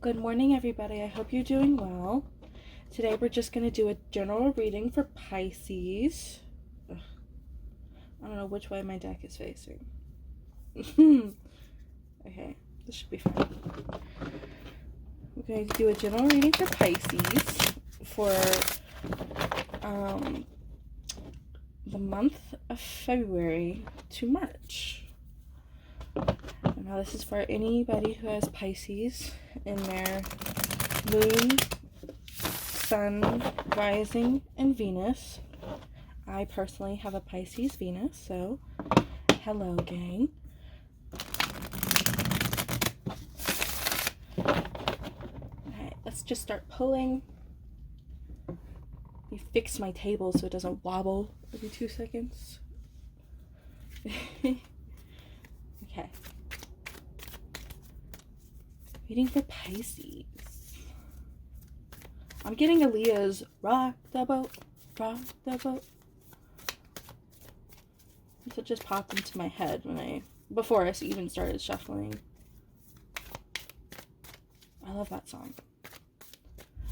Good morning, everybody. I hope you're doing well. Today we're just going to do a general reading for Pisces. Ugh. I don't know which way my deck is facing. Okay, this should be fine. We're going to do a general reading for Pisces for the month of February to March. And now this is for anybody who has Pisces in their moon, sun, rising, and Venus. I personally have a Pisces Venus, so hello, gang. Alright, let's just start pulling. You fix my table so it doesn't wobble every 2 seconds. Okay. Reading for Pisces. I'm getting Aaliyah's Rock the Boat, Rock the Boat. So it just popped into my head before I even started shuffling. I love that song.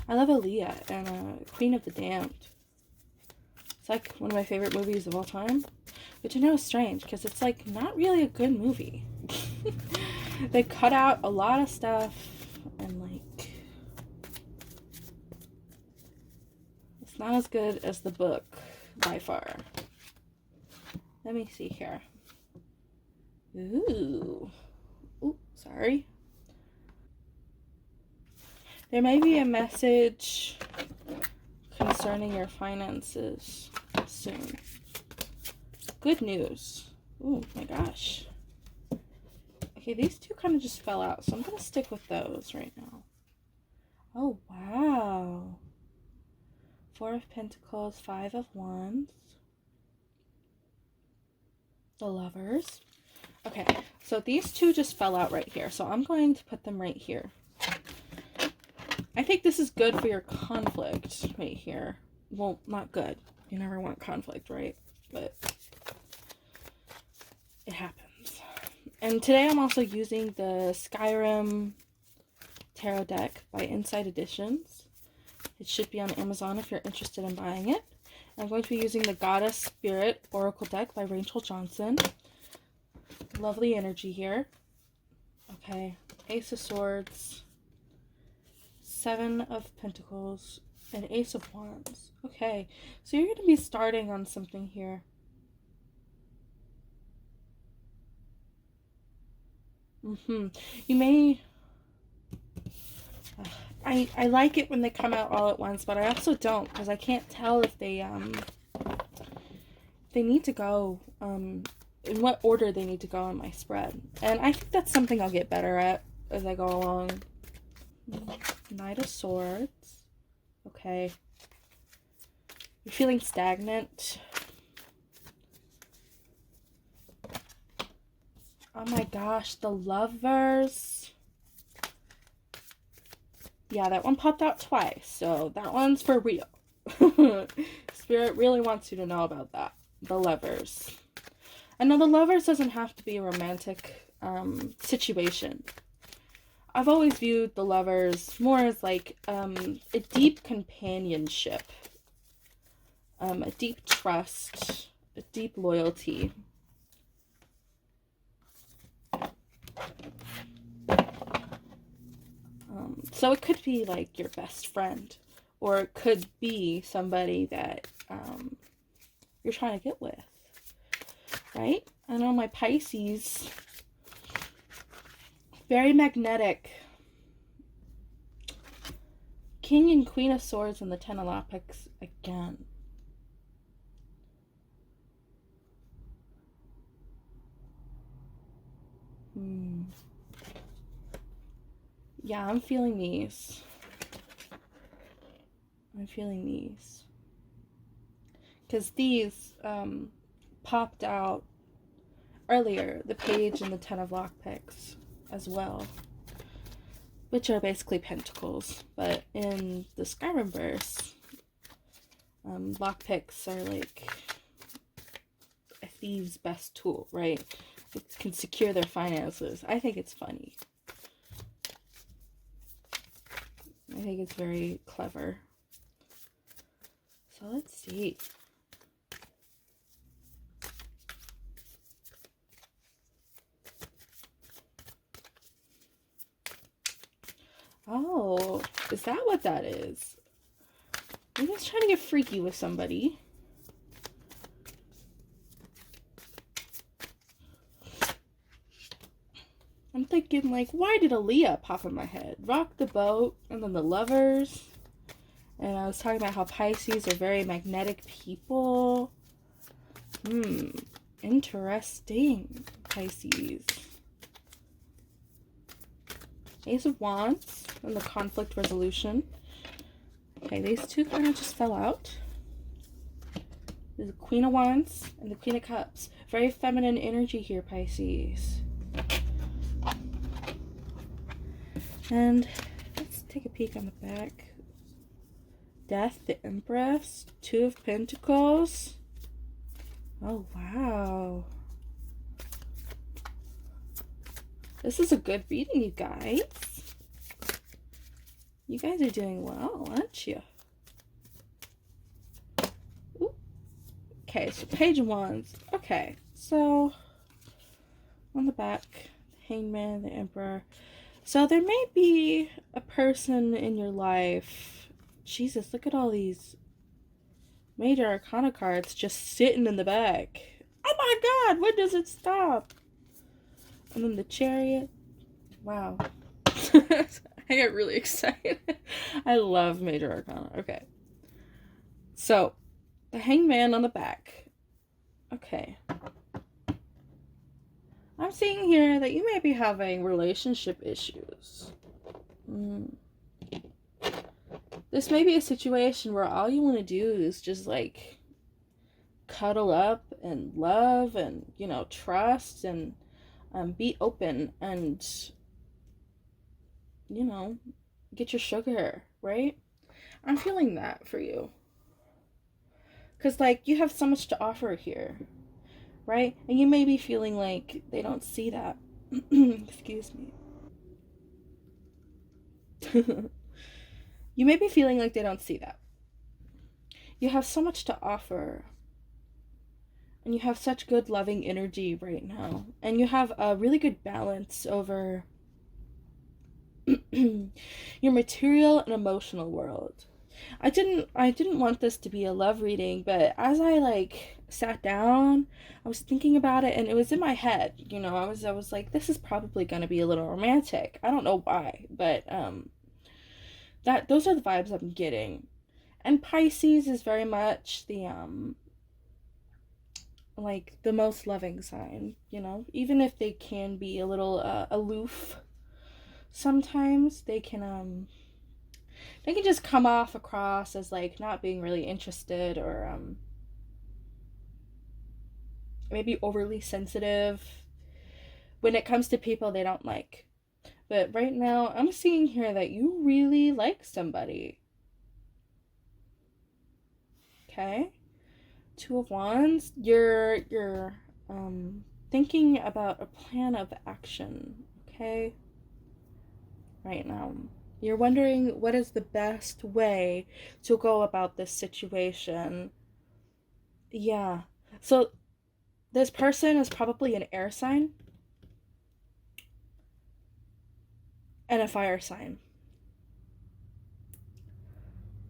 I love Aaliyah and Queen of the Damned. It's like one of my favorite movies of all time. Which I know is strange because it's like not really a good movie. They cut out a lot of stuff and like it's not as good as the book by far. Let me see here. Ooh, sorry. There may be a message concerning your finances soon. Good news. Oh my gosh. Okay, these two kind of just fell out, so I'm going to stick with those right now. Oh, wow. 4 of Pentacles, 5 of Wands. The Lovers. Okay, so these two just fell out right here, so I'm going to put them right here. I think this is good for your conflict right here. Well, not good. You never want conflict, right? But it happens. And today I'm also using the Skyrim Tarot deck by Inside Editions. It should be on Amazon if you're interested in buying it. I'm going to be using the Goddess Spirit Oracle deck by Rachel Johnson. Lovely energy here. Okay, Ace of Swords, 7 of Pentacles, and Ace of Wands. Okay, so you're going to be starting on something here. You may... I like it when they come out all at once, but I also don't, because I can't tell if they need to go, in what order they need to go on my spread. And I think that's something I'll get better at as I go along. Knight of Swords. Okay. You're feeling stagnant. Oh my gosh, the Lovers. Yeah, that one popped out twice, so that one's for real. Spirit really wants you to know about that. The Lovers. I know the Lovers doesn't have to be a romantic situation. I've always viewed the Lovers more as like a deep companionship, a deep trust, a deep loyalty. So it could be like your best friend, or it could be somebody that you're trying to get with, right? I know my Pisces, very magnetic. King and Queen of Swords and the 10 of Lapix again. Yeah, I'm feeling these. Because these popped out earlier. The Page and the 10 of Lockpicks as well. Which are basically pentacles. But in the Skyrim verse, lockpicks are like a thief's best tool, right? It can secure their finances. I think it's funny. I think it's very clever. So let's see. Oh, is that what that is? Maybe he's trying to get freaky with somebody. I'm thinking, like, why did Aaliyah pop in my head? Rock the Boat, and then the Lovers. And I was talking about how Pisces are very magnetic people. Interesting, Pisces. Ace of Wands and the conflict resolution. Okay, these two kind of just fell out. There's the Queen of Wands and the Queen of Cups. Very feminine energy here, Pisces. And let's take a peek on the back. Death, the Empress, Two of Pentacles. Oh, wow. This is a good reading, you guys. You guys are doing well, aren't you? Ooh. Okay, so Page of Wands. Okay, so on the back, the Hangman, the Emperor. So there may be a person in your life. Jesus, look at all these Major Arcana cards just sitting in the back. Oh my god, when does it stop? And then the Chariot. Wow. I get really excited. I love Major Arcana. Okay. So, the Hangman on the back. Okay. I'm seeing here that you may be having relationship issues. This may be a situation where all you want to do is just, like, cuddle up and love and, you know, trust and be open and, you know, get your sugar, right? I'm feeling that for you. Because, like, you have so much to offer here, right? And you may be feeling like they don't see that. Excuse me. You may be feeling like they don't see that. You have so much to offer. And you have such good loving energy right now. And you have a really good balance over your material and emotional world. I didn't want this to be a love reading, but as I like sat down, I was thinking about it and it was in my head, you know. I was like, this is probably going to be a little romantic. I don't know why, but those are the vibes I'm getting. And Pisces is very much the like the most loving sign, you know. Even if they can be a little aloof sometimes, they can just come off across as like not being really interested or maybe overly sensitive when it comes to people they don't like. But right now I'm seeing here that you really like somebody. Okay? Two of Wands. You're thinking about a plan of action, okay? Right now. You're wondering what is the best way to go about this situation. Yeah. So this person is probably an air sign and a fire sign.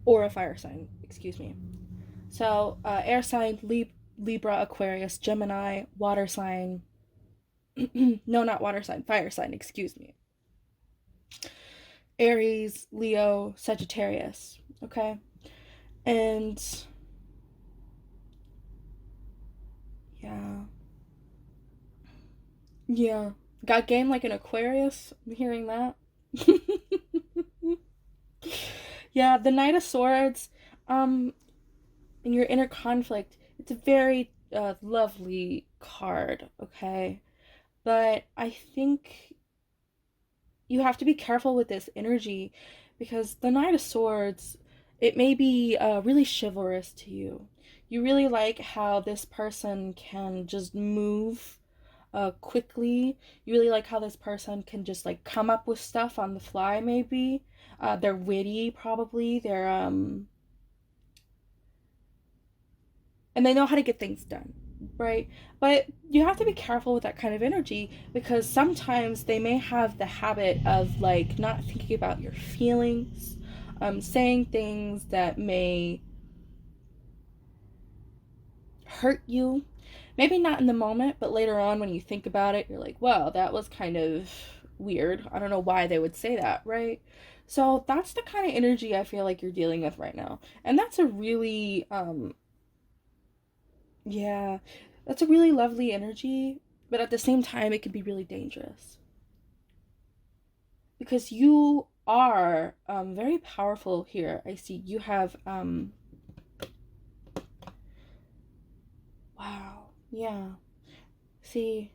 Or a fire sign, excuse me. So air sign, Libra, Aquarius, Gemini, water sign. No, not water sign, fire sign, excuse me. Aries, Leo, Sagittarius, okay? And yeah. Got game like an Aquarius. I'm hearing that. Yeah, the Knight of Swords, in your inner conflict, it's a very lovely card, okay? But I think you have to be careful with this energy because the Knight of Swords, it may be really chivalrous to you. You really like how this person can just move quickly. You really like how this person can just like come up with stuff on the fly, maybe. They're witty, probably. And they know how to get things done, right? But you have to be careful with that kind of energy because sometimes they may have the habit of like not thinking about your feelings, saying things that may hurt you. Maybe not in the moment, but later on when you think about it, you're like, well, that was kind of weird. I don't know why they would say that, right? So that's the kind of energy I feel like you're dealing with right now. And that's a really, yeah, that's a really lovely energy, but at the same time, it can be really dangerous. Because you are very powerful here. I see you have, wow, yeah. See,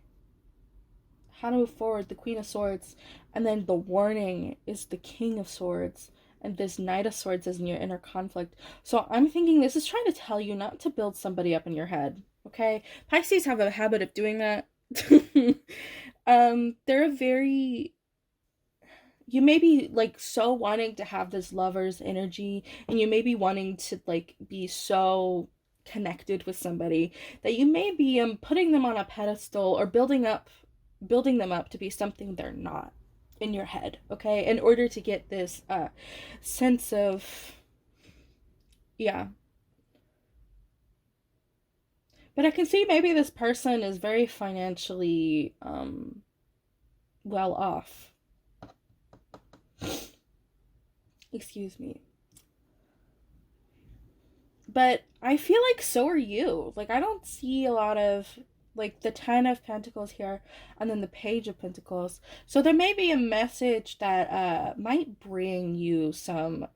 how to move forward, the Queen of Swords, and then the warning is the King of Swords, and this Knight of Swords is in your inner conflict. So I'm thinking this is trying to tell you not to build somebody up in your head, okay? Pisces have a habit of doing that. They're a very, you may be like so wanting to have this lover's energy, and you may be wanting to like be so connected with somebody that you may be putting them on a pedestal or building them up to be something they're not in your head, okay, in order to get this sense of, yeah. But I can see maybe this person is very financially well off. Excuse me. But I feel like so are you. Like I don't see a lot of like the 10 of pentacles here and then the page of pentacles. So there may be a message that might bring you some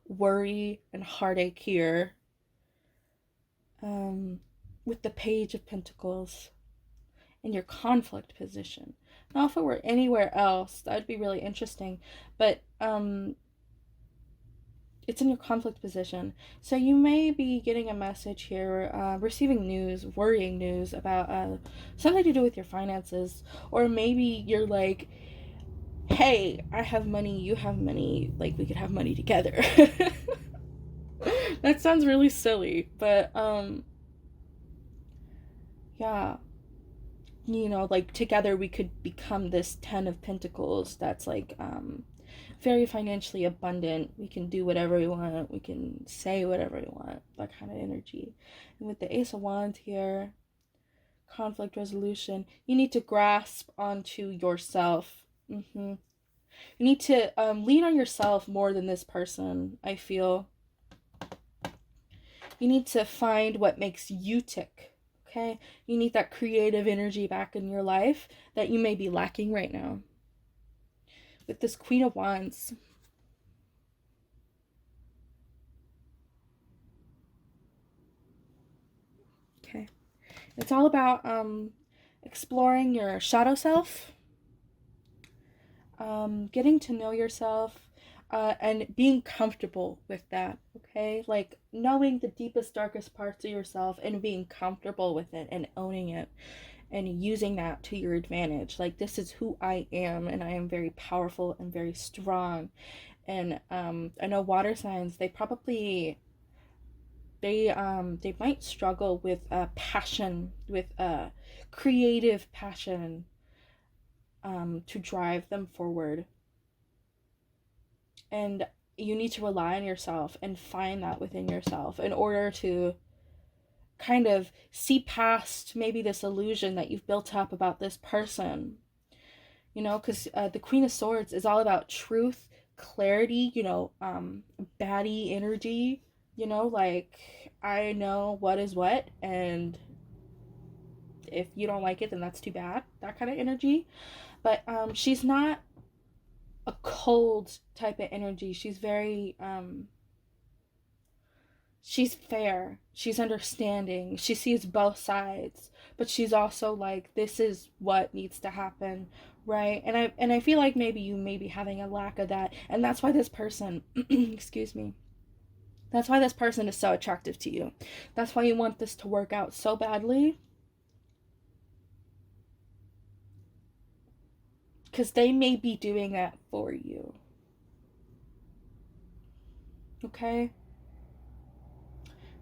worry and heartache here. Um with the page of pentacles in your conflict position. Now if it were anywhere else, that would be really interesting. But it's in your conflict position. So you may be getting a message here, receiving news, worrying news about something to do with your finances. Or maybe you're like, hey, I have money, you have money, like we could have money together. That sounds really silly, but yeah, you know, like together we could become this 10 of pentacles that's like very financially abundant. We can do whatever we want, we can say whatever we want, that kind of energy. And with the Ace of Wands here, conflict resolution, you need to grasp onto yourself. You need to lean on yourself more than this person, I feel. You need to find what makes you tick. Okay, you need that creative energy back in your life that you may be lacking right now. With this Queen of Wands, okay, it's all about exploring your shadow self, getting to know yourself, and being comfortable with that, okay? Like knowing the deepest, darkest parts of yourself and being comfortable with it and owning it and using that to your advantage. Like, this is who I am, and I am very powerful and very strong. And I know water signs, they might struggle with passion, with creative passion, to drive them forward. And you need to rely on yourself and find that within yourself in order to kind of see past maybe this illusion that you've built up about this person, you know, because the Queen of Swords is all about truth, clarity, you know, baddie energy, you know, like I know what is what, and if you don't like it, then that's too bad, that kind of energy. But she's not a cold type of energy. She's very she's fair, she's understanding, she sees both sides, but she's also like, this is what needs to happen, right? And I feel like maybe you may be having a lack of that, and that's why this person excuse me, that's why this person is so attractive to you. That's why you want this to work out so badly. because they may be doing that for you. Okay?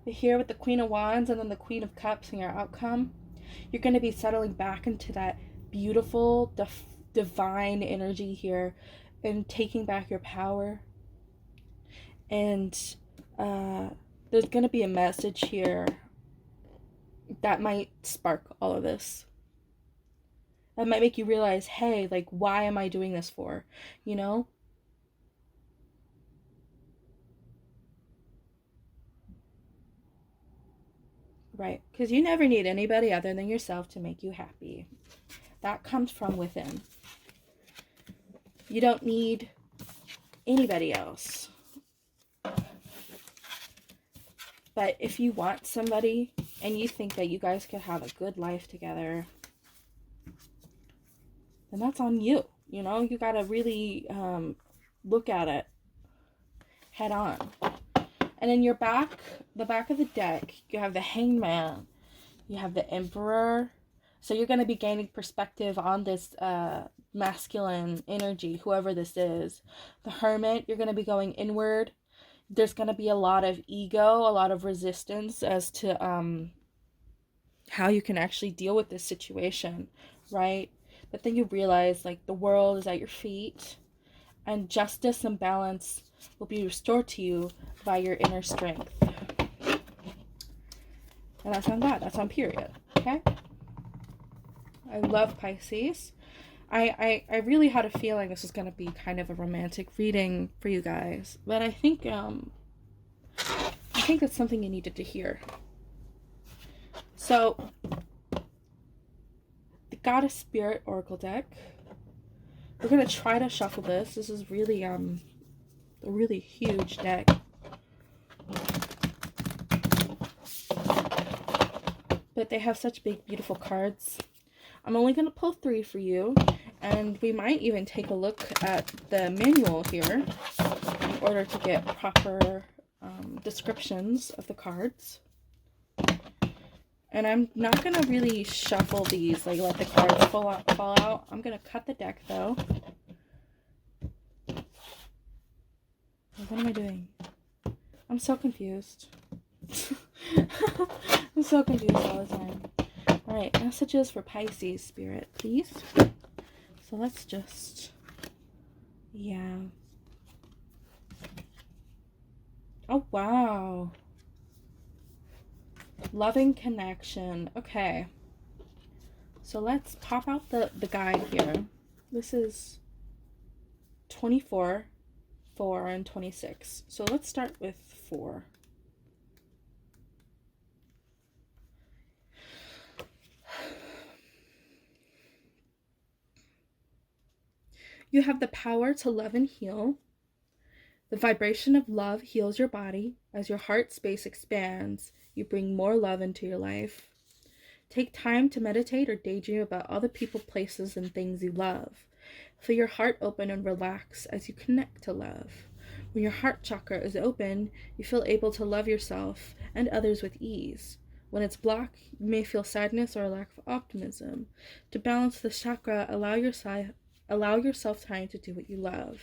But here with the Queen of Wands and then the Queen of Cups and your outcome, you're going to be settling back into that beautiful, divine energy here and taking back your power. And there's going to be a message here that might spark all of this. That might make you realize, hey, like, why am I doing this for? You know? Right. Because you never need anybody other than yourself to make you happy. That comes from within. You don't need anybody else. But if you want somebody and you think that you guys could have a good life together, then that's on you. You know, you got to really look at it head on. And in your back, the back of the deck, you have the Hangman, you have the Emperor. So you're going to be gaining perspective on this masculine energy, whoever this is. The Hermit, you're going to be going inward. There's going to be a lot of ego, a lot of resistance as to how you can actually deal with this situation, right? But then you realize, like, the world is at your feet, and justice and balance will be restored to you by your inner strength. And that's on that. That's on period. Okay? I love Pisces. I really had a feeling this was going to be kind of a romantic reading for you guys. But I think that's something you needed to hear. So, the Goddess Spirit Oracle deck. We're going to try to shuffle this. This is really a really huge deck. But they have such big, beautiful cards. I'm only going to pull 3 for you. And we might even take a look at the manual here in order to get proper descriptions of the cards. And I'm not going to really shuffle these, like let the cards fall out. I'm going to cut the deck, though. What am I doing? I'm so confused. I'm so confused all the time. Alright, messages for Pisces Spirit, please. So let's just... yeah. Oh, wow. Loving connection. Okay. So let's pop out the guide here. This is 24, 4, and 26. So let's start with 4. You have the power to love and heal. The vibration of love heals your body. As your heart space expands, you bring more love into your life. Take time to meditate or daydream about all the people, places, and things you love. Feel your heart open and relax as you connect to love. When your heart chakra is open, you feel able to love yourself and others with ease. When it's blocked, you may feel sadness or a lack of optimism. To balance this chakra, allow yourself time to do what you love.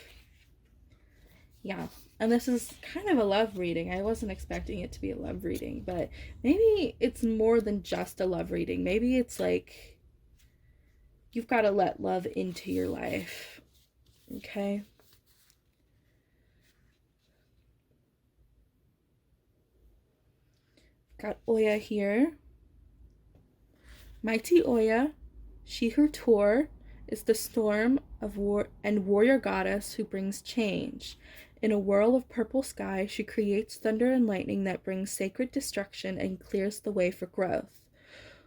Yeah, and this is kind of a love reading. I wasn't expecting it to be a love reading, but maybe it's more than just a love reading. Maybe it's like you've got to let love into your life, okay? Got Oya here. Mighty Oya, she who tore, is the storm of war and warrior goddess who brings change. In a whirl of purple sky, she creates thunder and lightning that brings sacred destruction and clears the way for growth.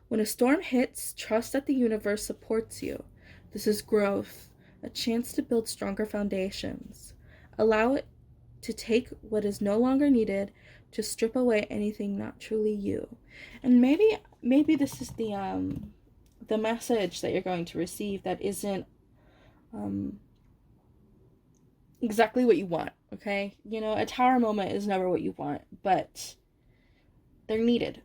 When a storm hits, trust that the universe supports you. This is growth, a chance to build stronger foundations. Allow it to take what is no longer needed, to strip away anything not truly you. And maybe this is the message that you're going to receive that isn't exactly what you want, okay? You know, a tower moment is never what you want, but they're needed.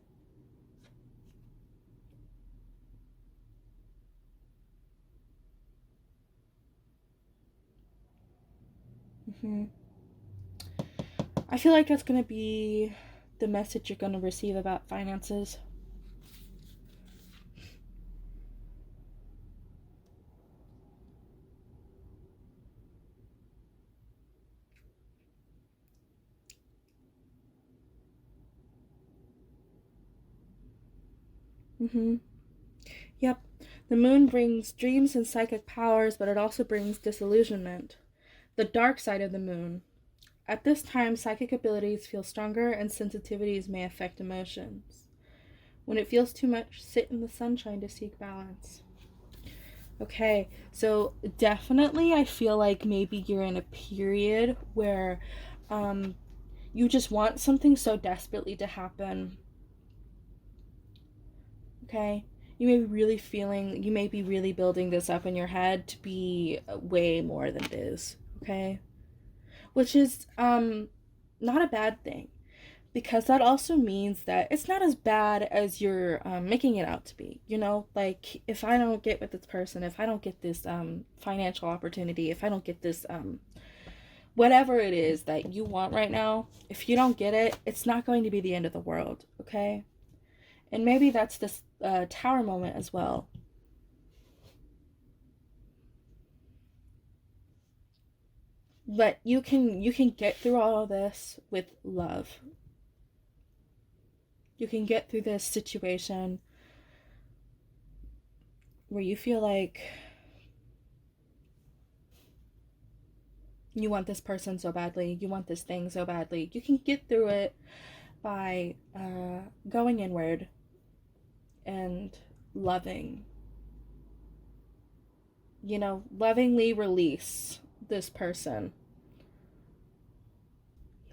Mm-hmm. I feel like that's going to be the message you're going to receive about finances. Mm-hmm. Yep. The moon brings dreams and psychic powers, but it also brings disillusionment. The dark side of the moon. At this time, psychic abilities feel stronger and sensitivities may affect emotions. When it feels too much, sit in the sunshine to seek balance. Okay, so definitely I feel like maybe you're in a period where um, you just want something so desperately to happen. Okay? You may be really building this up in your head to be way more than it is. Okay? Which is not a bad thing, because that also means that it's not as bad as you're making it out to be. You know, like if I don't get with this person, if I don't get this financial opportunity, if I don't get this whatever it is that you want right now, if you don't get it, it's not going to be the end of the world. Okay? And maybe that's this tower moment as well. But you can get through all of this with love. You can get through this situation where you feel like you want this person so badly, you want this thing so badly. You can get through it by going inward and loving. You know, lovingly release this person.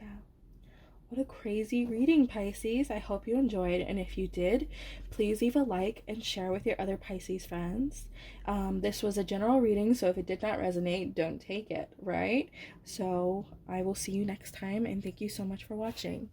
Yeah. What a crazy reading, Pisces. I hope you enjoyed, and if you did, please leave a like and share with your other Pisces friends. This was a general reading, so if it did not resonate, don't take it, right? So I will see you next time, and thank you so much for watching.